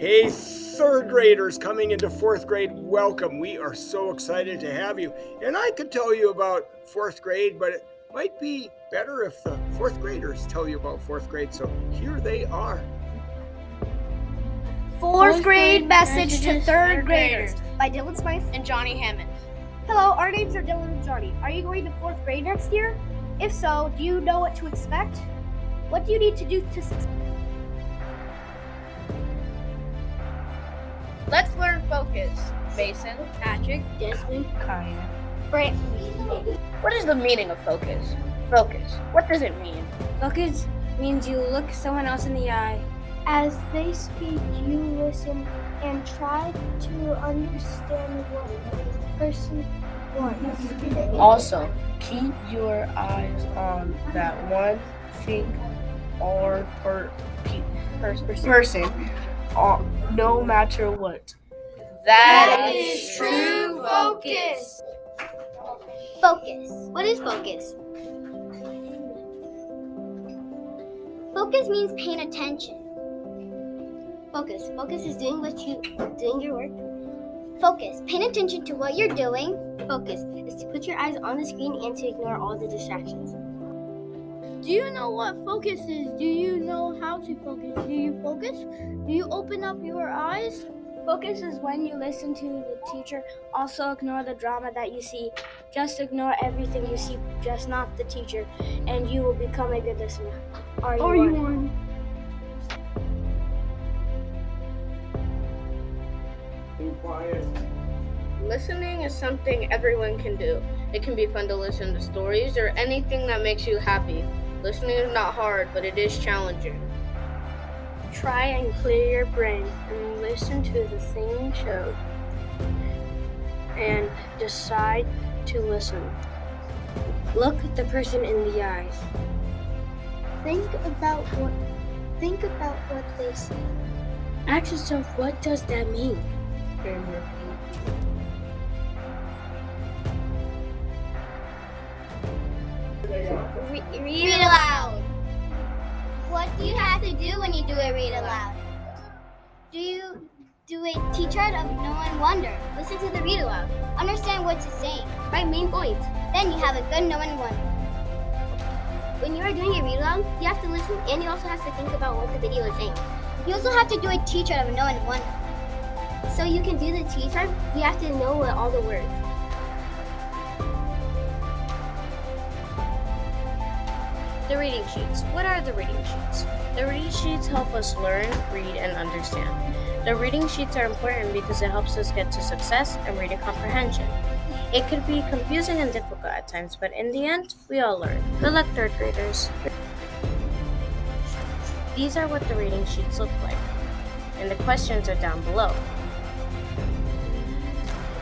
Hey, third graders coming into fourth grade, welcome. We are so excited to have you. And I could tell you about fourth grade, but it might be better if the fourth graders tell you about fourth grade. So here they are. Fourth grade message to third graders by Dylan Smythe and Johnny Hammond. Hello, our names are Dylan and Johnny. Are you going to fourth grade next year? If so, do you know what to expect? What do you need to do to succeed? Let's learn focus. Mason, Patrick, Desmond, Kaya, Brant. What is the meaning of focus? Focus. What does it mean? Focus means you look someone else in the eye. As they speak, you listen and try to understand what the person wants. Also, keep your eyes on that one thing or person, no matter what. That is true focus. Focus. What is focus? Focus means paying attention. Focus. Focus is doing your work. Focus. Paying attention to what you're doing. Focus is to put your eyes on the screen and to ignore all the distractions. Do you know what focus is? Do you know how to focus? Do you focus? Do you open up your eyes? Focus is when you listen to the teacher. Also ignore the drama that you see. Just ignore everything you see, just not the teacher, and you will become a good listener. Are you one? Listening is something everyone can do. It can be fun to listen to stories or anything that makes you happy. Listening is not hard, but it is challenging. Try and clear your brain and listen to the thing show and decide to listen. Look the person in the eyes. Think about what they say. Ask yourself, what does that mean? Read aloud. What do you have to do when you do a read aloud? Do you do a teach out of no one wonder? Listen to the read aloud. Understand what it's saying. Write main points. Then you have a good no one wonder. When you are doing a read aloud, you have to listen and you also have to think about what the video is saying. You also have to do a teach out of no one wonder. So you can do the teach out, you have to know what all the words. The reading sheets. What are the reading sheets? The reading sheets help us learn, read, and understand. The reading sheets are important because it helps us get to success and reading comprehension. It could be confusing and difficult at times, but in the end, we all learn. Good luck, third graders. These are what the reading sheets look like, and the questions are down below.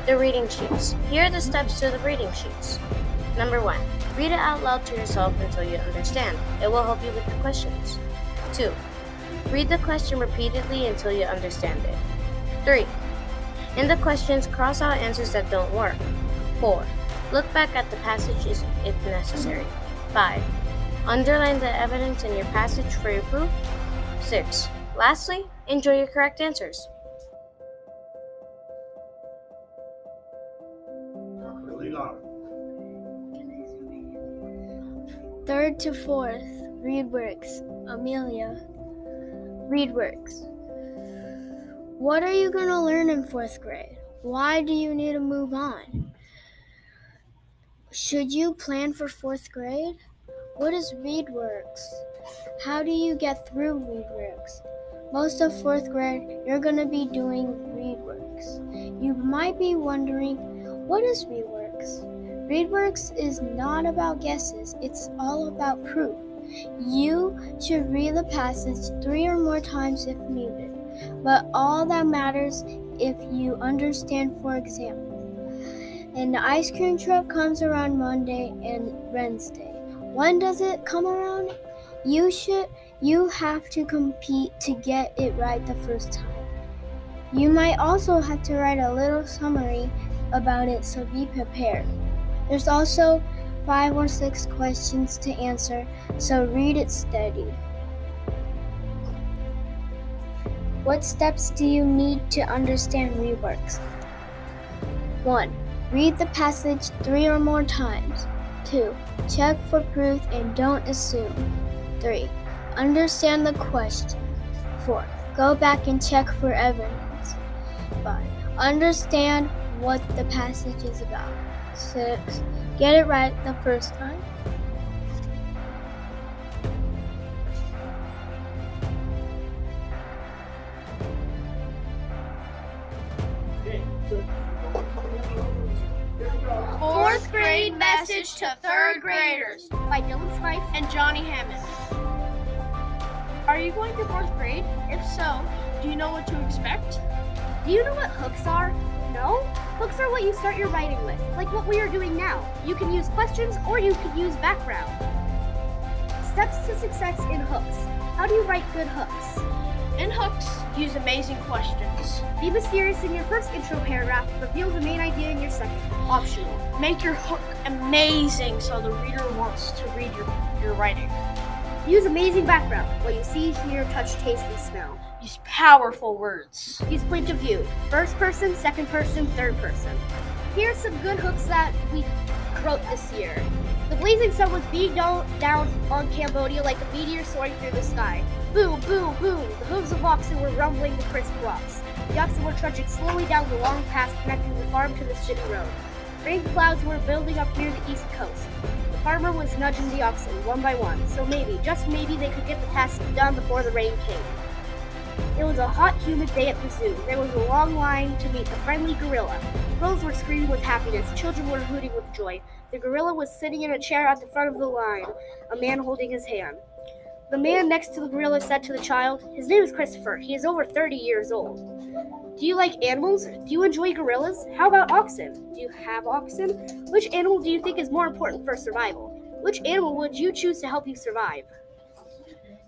The reading sheets. Here are the steps to the reading sheets. Number 1. Read it out loud to yourself until you understand. It will help you with the questions. 2. Read the question repeatedly until you understand it. 3. In the questions, cross out answers that don't work. 4. Look back at the passages if necessary. 5. Underline the evidence in your passage for your proof. 6. Lastly, enjoy your correct answers. Really loud. Third to fourth, read works. Amelia. Read works. What are you going to learn in fourth grade? Why do you need to move on? Should you plan for fourth grade? What is read works? How do you get through read works? Most of fourth grade, you're going to be doing read works. You might be wondering, what is read works? ReadWorks is not about guesses, it's all about proof. You should read the passage 3 or more times if needed, but all that matters if you understand. For example, and the ice cream truck comes around Monday and Wednesday. When does it come around? You have to compete to get it right the first time. You might also have to write a little summary about it, so be prepared. There's also 5 or 6 questions to answer, so read it steady. What steps do you need to understand readworks? 1. Read the passage 3 or more times. 2. Check for proof and don't assume. 3. Understand the question. 4. Go back and check for evidence. 5. Understand what the passage is about. 6. Get it right the first time. Fourth grade message to third graders By Dylan Smythe. and Johnny Hammond. Are you going to fourth grade? If so, do you know what to expect? Do you know what hooks are? No? Hooks are what you start your writing with, like what we are doing now. You can use questions or you can use background. Steps to success in hooks. How do you write good hooks? In hooks, use amazing questions. Be mysterious in your first intro paragraph. Reveal the main idea in your second. Optional. Make your hook amazing so the reader wants to read your writing. Use amazing background. What you see, hear, touch, taste, and smell. Use powerful words. Use point of view. First person, second person, third person. Here are some good hooks that we wrote this year. The blazing sun was beating down on Cambodia like a meteor soaring through the sky. Boom, boom, boom. The hooves of oxen were rumbling the crisp rocks. The oxen were trudging slowly down the long path connecting the farm to the city road. Rain clouds were building up near the east coast. The farmer was nudging the oxen one by one, so maybe, just maybe, they could get the task done before the rain came. It was a hot, humid day at the zoo. There was a long line to meet the friendly gorilla. Girls were screaming with happiness. Children were hooting with joy. The gorilla was sitting in a chair at the front of the line, a man holding his hand. The man next to the gorilla said to the child, "His name is Christopher. He is over 30 years old." "Do you like animals? Do you enjoy gorillas? How about oxen? Do you have oxen? Which animal do you think is more important for survival? Which animal would you choose to help you survive?"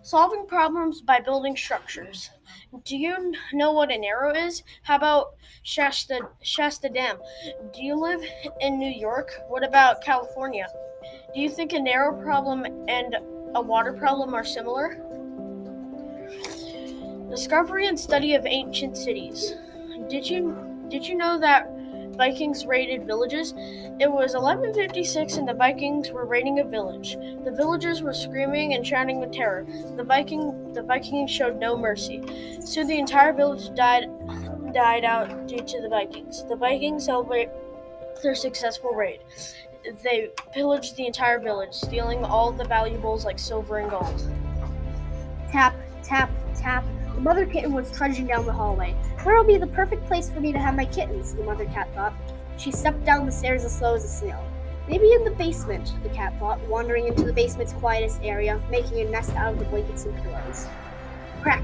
Solving problems by building structures. Do you know what an arrow is? How about Shasta Dam? Do you live in New York? What about California? Do you think a narrow problem and a water problem are similar? Discovery and study of ancient cities. Did you know that Vikings raided villages? It was 1156 and the Vikings were raiding a village. The villagers were screaming and shouting with terror. The Vikings showed no mercy. Soon the entire village died out due to the Vikings. The Vikings celebrate their successful raid. They pillaged the entire village, stealing all the valuables like silver and gold. Tap, tap, tap. The mother kitten was trudging down the hallway. "Where'll be the perfect place for me to have my kittens?" the mother cat thought. She stepped down the stairs as slow as a snail. "Maybe in the basement," the cat thought, wandering into the basement's quietest area, making a nest out of the blankets and pillows. Crack!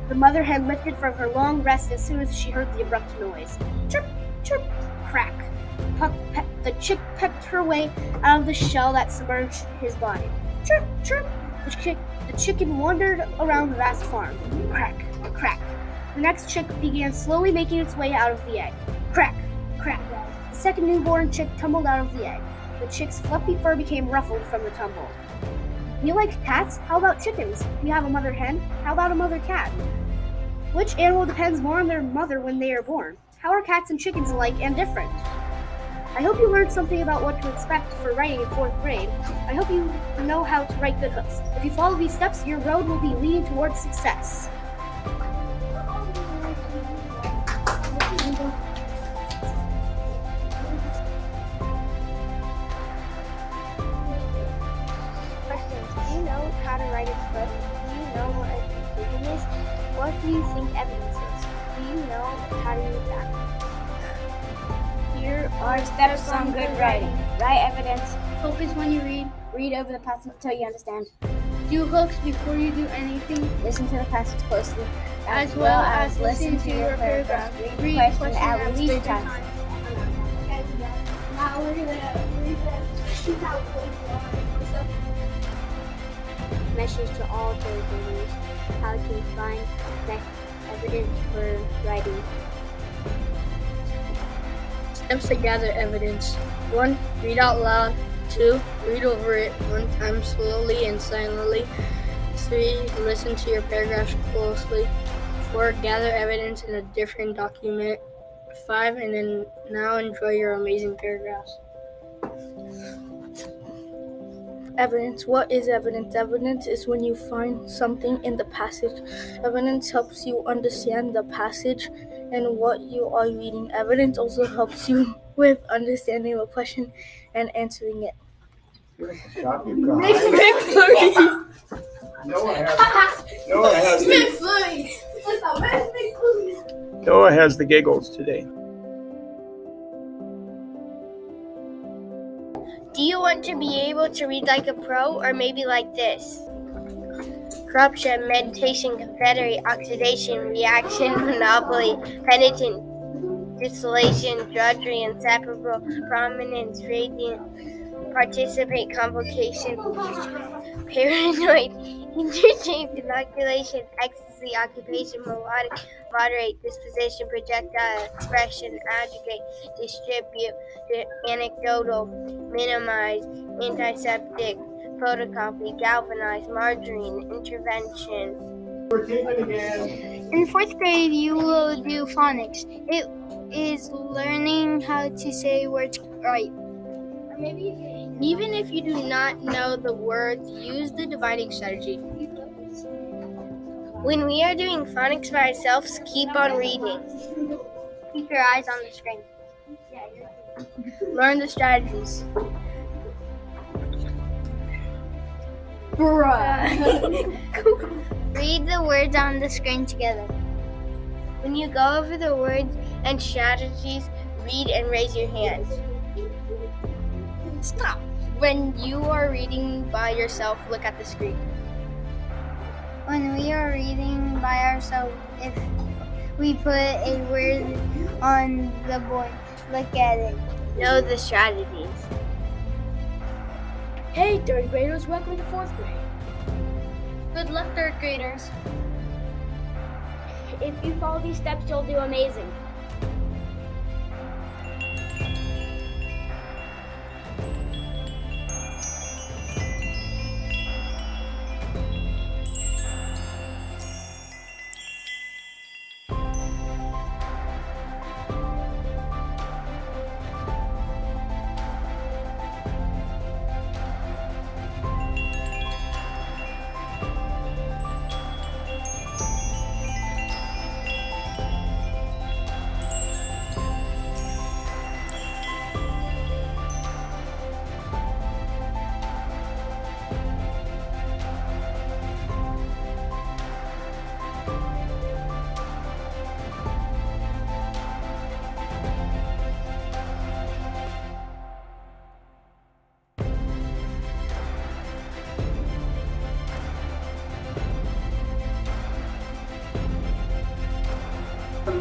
The mother hen lifted from her long rest as soon as she heard the abrupt noise. Chirp, chirp, crack! The chick pecked her way out of the shell that submerged his body. Chirp, chirp! The chicken wandered around the vast farm. Crack, crack. The next chick began slowly making its way out of the egg. Crack, crack. The second newborn chick tumbled out of the egg. The chick's fluffy fur became ruffled from the tumble. "You like cats? How about chickens? You have a mother hen? How about a mother cat?" Which animal depends more on their mother when they are born? How are cats and chickens alike and different? I hope you learned something about what to expect for writing in 4th grade. I hope you know how to write good hooks. If you follow these steps, your road will be leading towards success. Questions. Do you know how to write a book? Do you know what a conclusion is? What do you think evidence is? Do you know how to use that? Here are steps on good writing. Write evidence. Focus when you read. Read over the passage until you understand. Do hooks before you do anything. Listen to the passage closely, As well as listen to your paragraph. Read the question at least 3 times. Now we're going to read Message to all third graders: how to find evidence for writing. Steps to gather evidence. 1. Read out loud. 2. Read over it 1 time slowly and silently. 3. Listen to your paragraphs closely. 4, gather evidence in a different document. 5, and then now enjoy your amazing paragraphs. Evidence. What is evidence? Evidence is when you find something in the passage. Evidence helps you understand the passage and what you are reading. Evidence also helps you with understanding the question and answering it. Stop you guys. Noah has the giggles today. Do you want to be able to read like a pro, or maybe like this? Corruption, meditation, confederate, oxidation, reaction, monopoly, penitent, distillation, drudgery, inseparable, prominence, radiant, participate, convocation, paranoid, interchange, inoculation, ecstasy, occupation, melodic, moderate, disposition, projectile, expression, aggregate, distribute, anecdotal, minimize, antiseptic, photocopy, galvanize, margarine, intervention. In 4th grade, you will do phonics. It is learning how to say words right. Even if you do not know the words, use the dividing strategy. When we are doing phonics by ourselves, keep on reading. Keep your eyes on the screen. Learn the strategies. Read the words on the screen together. When you go over the words and strategies, read and raise your hand. Stop. When you are reading by yourself, look at the screen. When we are reading by ourselves, if we put a word on the board, look at it. Know the strategies. Hey, 3rd graders, welcome to 4th grade. Good luck, 3rd graders. If you follow these steps, you'll do amazing.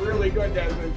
Really good, Desmond.